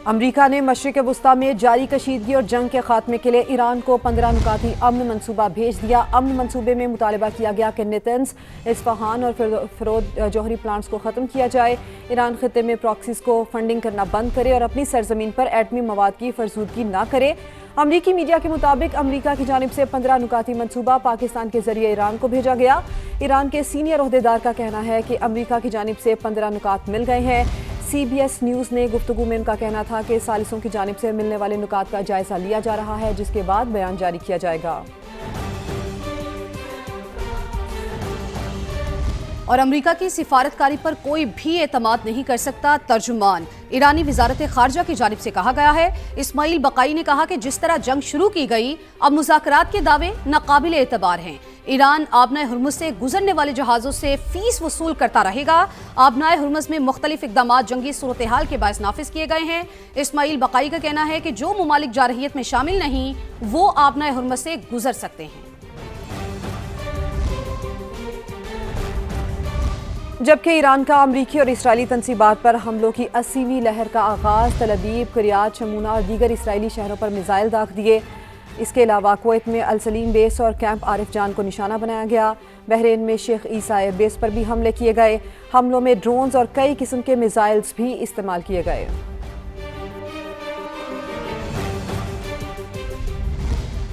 امریکہ نے مشرق وسطی میں جاری کشیدگی اور جنگ کے خاتمے کے لیے ایران کو 15 نکاتی امن منصوبہ بھیج دیا۔ امن منصوبے میں مطالبہ کیا گیا کہ نیتنز، اصفہان اور فرود جوہری پلانٹس کو ختم کیا جائے، ایران خطے میں پراکسیز کو فنڈنگ کرنا بند کرے اور اپنی سرزمین پر ایٹمی مواد کی فرسودگی نہ کرے۔ امریکی میڈیا کے مطابق امریکہ کی جانب سے 15 نکاتی منصوبہ پاکستان کے ذریعے ایران کو بھیجا گیا۔ ایران کے سینئر عہدیدار کا کہنا ہے کہ امریکہ کی جانب سے 15 نکات مل گئے ہیں۔ سی بی ایس نیوز نے گفتگو میں ان کا کہنا تھا کہ ثالثوں کی جانب سے ملنے والے نکات کا جائزہ لیا جا رہا ہے، جس کے بعد بیان جاری کیا جائے گا۔ اور امریکہ کی سفارتکاری پر کوئی بھی اعتماد نہیں کر سکتا، ترجمان ایرانی وزارت خارجہ کی جانب سے کہا گیا ہے۔ اسماعیل بقائی نے کہا کہ جس طرح جنگ شروع کی گئی، اب مذاکرات کے دعوے ناقابل اعتبار ہیں۔ ایران آبنائے ہرمز سے گزرنے والے جہازوں سے فیس وصول کرتا رہے گا۔ آبنائے ہرمز میں مختلف اقدامات جنگی صورتحال کے باعث نافذ کیے گئے ہیں۔ اسماعیل بقائی کا کہنا ہے کہ جو ممالک جارحیت میں شامل نہیں، وہ آبنائے ہرمز سے گزر سکتے ہیں۔ جبکہ ایران کا امریکی اور اسرائیلی تنصیبات پر حملوں کی 80ویں لہر کا آغاز، تل ابیب، کریات شمونہ اور دیگر اسرائیلی شہروں پر میزائل داغ دیے۔ اس کے علاوہ کویت میں السلیم بیس اور کیمپ عارف جان کو نشانہ بنایا گیا۔ بحرین میں شیخ عیسیٰ ایئر بیس پر بھی حملے کیے گئے۔ حملوں میں ڈرونز اور کئی قسم کے میزائلز بھی استعمال کیے گئے۔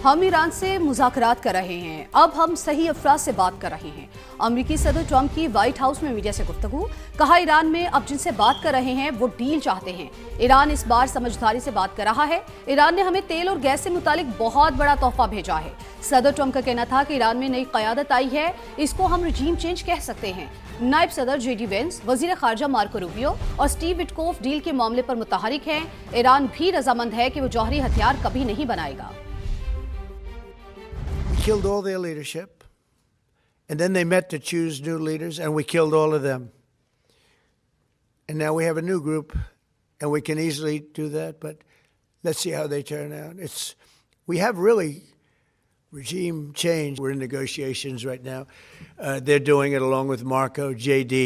ہم ایران سے مذاکرات کر رہے ہیں، اب ہم صحیح افراد سے بات کر رہے ہیں۔ امریکی صدر ٹرمپ کی وائٹ ہاؤس میں میڈیا سے گفتگو، کہا ایران میں اب جن سے بات کر رہے ہیں وہ ڈیل چاہتے ہیں۔ ایران اس بار سمجھداری سے بات کر رہا ہے۔ ایران نے ہمیں تیل اور گیس سے متعلق بہت بڑا تحفہ بھیجا ہے۔ صدر ٹرمپ کا کہنا تھا کہ ایران میں نئی قیادت آئی ہے، اس کو ہم رجیم چینج کہہ سکتے ہیں۔ نائب صدر جے ڈی وینس، وزیر خارجہ مارکو روبیو اور سٹیو وٹکوف ڈیل کے معاملے پر متحرک ہیں۔ ایران بھی رضامند ہے کہ وہ جوہری ہتھیار کبھی نہیں بنائے گا۔ Killed all their leadership, and then they met to choose new leaders, and we killed all of them. And now we have a new group, and we can easily do that, but let's see how they turn out. We have really regime change. We're in negotiations right now. They're doing it along with Marco, JD.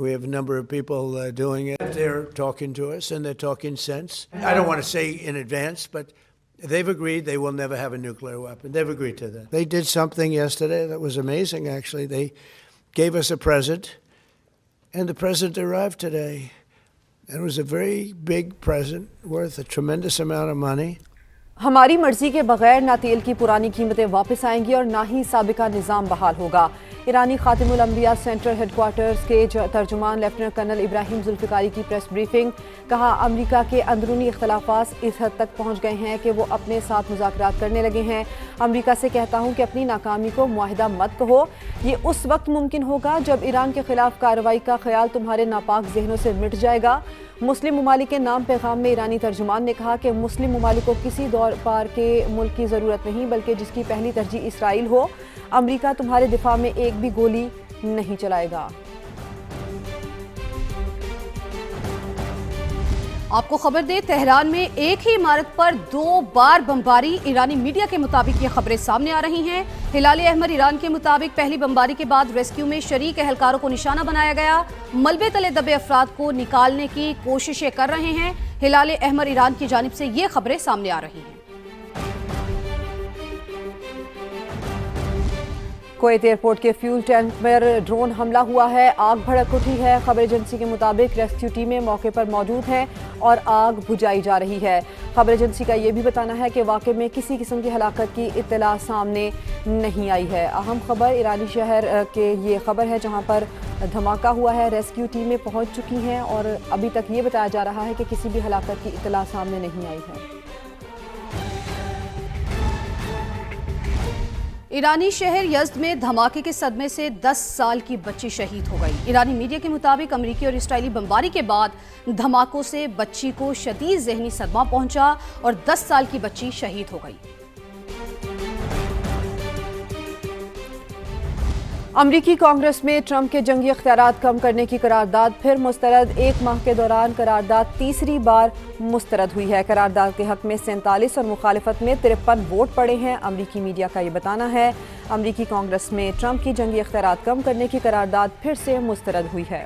We have a number of people doing it. They're talking to us, and they're talking sense. I don't want to say in advance, but they've agreed they will never have a nuclear weapon. They've agreed to that. They did something yesterday that was amazing, actually. They gave us a present, and the present arrived today. And it was a very big present worth a tremendous amount of money. ہماری مرضی کے بغیر نہ تیل کی پرانی قیمتیں واپس آئیں گی اور نہ ہی سابقہ نظام بحال ہوگا۔ ایرانی خاتم الانبیاء سینٹرل ہیڈ کوارٹرز کے ترجمان لیفٹیننٹ کرنل ابراہیم ذوالفقاری کی پریس بریفنگ، کہا امریکہ کے اندرونی اختلافات اس حد تک پہنچ گئے ہیں کہ وہ اپنے ساتھ مذاکرات کرنے لگے ہیں۔ امریکہ سے کہتا ہوں کہ اپنی ناکامی کو معاہدہ مت کہو، یہ اس وقت ممکن ہوگا جب ایران کے خلاف کارروائی کا خیال تمہارے ناپاک ذہنوں سے مٹ جائے گا۔ مسلم ممالک کے نام پیغام میں ایرانی ترجمان نے کہا کہ مسلم ممالک کو کسی دور پار کے ملک کی ضرورت نہیں، بلکہ جس کی پہلی ترجیح اسرائیل ہو۔ امریکہ تمہارے دفاع میں ایک بھی گولی نہیں چلائے گا۔ آپ کو خبر دیں، تہران میں ایک ہی عمارت پر 2 بار بمباری۔ ایرانی میڈیا کے مطابق یہ خبریں سامنے آ رہی ہیں۔ ہلال احمر ایران کے مطابق پہلی بمباری کے بعد ریسکیو میں شریک اہلکاروں کو نشانہ بنایا گیا۔ ملبے تلے دبے افراد کو نکالنے کی کوششیں کر رہے ہیں۔ ہلال احمر ایران کی جانب سے یہ خبریں سامنے آ رہی ہیں۔ کویت ایئرپورٹ کے فیول ٹینک پر ڈرون حملہ ہوا ہے، آگ بھڑک اٹھی ہے۔ خبر ایجنسی کے مطابق ریسکیو ٹیمیں موقع پر موجود ہیں اور آگ بجھائی جا رہی ہے۔ خبر ایجنسی کا یہ بھی بتانا ہے کہ واقعے میں کسی قسم کی ہلاکت کی اطلاع سامنے نہیں آئی ہے۔ اہم خبر ایرانی شہر کے یہ خبر ہے جہاں پر دھماکہ ہوا ہے، ریسکیو ٹیمیں پہنچ چکی ہیں اور ابھی تک یہ بتایا جا رہا ہے کہ کسی بھی ہلاکت کی اطلاع سامنے نہیں آئی ہے۔ ایرانی شہر یزد میں دھماکے کے صدمے سے 10 سال کی بچی شہید ہو گئی۔ ایرانی میڈیا کے مطابق امریکی اور اسرائیلی بمباری کے بعد دھماکوں سے بچی کو شدید ذہنی صدمہ پہنچا اور 10 سال کی بچی شہید ہو گئی۔ امریکی کانگریس میں ٹرمپ کے جنگی اختیارات کم کرنے کی قرارداد پھر مسترد۔ 1 ماہ کے دوران قرارداد تیسری بار مسترد ہوئی ہے۔ قرارداد کے حق میں 47 اور مخالفت میں 53 ووٹ پڑے ہیں۔ امریکی میڈیا کا یہ بتانا ہے امریکی کانگریس میں ٹرمپ کی جنگی اختیارات کم کرنے کی قرارداد پھر سے مسترد ہوئی ہے۔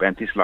35